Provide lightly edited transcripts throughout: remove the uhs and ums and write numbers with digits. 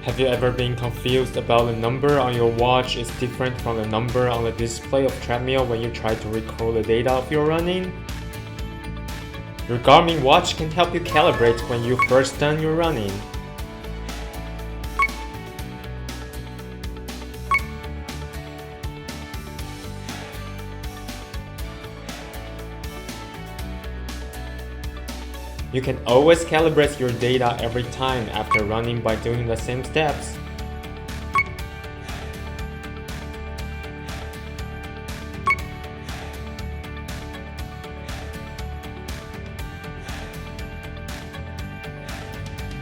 Have you ever been confused about the number on your watch is different from the number on the display of treadmill when you try to recall the data of your running? Your Garmin watch can help you calibrate when you first done your running. You can always calibrate your data every time after running by doing the same steps.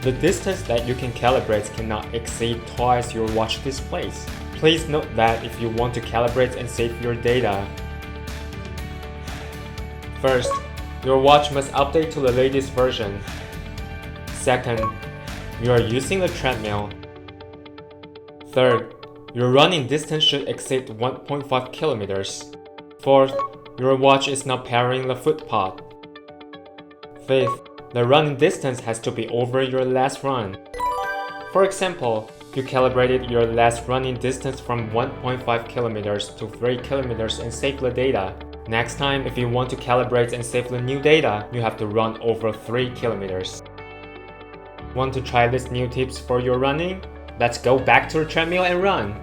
The distance that you can calibrate cannot exceed twice your watch displays. Please note that if you want to calibrate and save your data, first, your watch must update to the latest version. Second, you are using a treadmill. Third, your running distance should exceed 1.5 kilometers. Fourth, your watch is not powering the footpod. Fifth, the running distance has to be over your last run. For example, you calibrated your last running distance from 1.5 kilometers to 3 kilometers and saved the data. Next time, if you want to calibrate and save the new data, you have to run over 3 kilometers. Want to try these new tips for your running? Let's go back to the treadmill and run!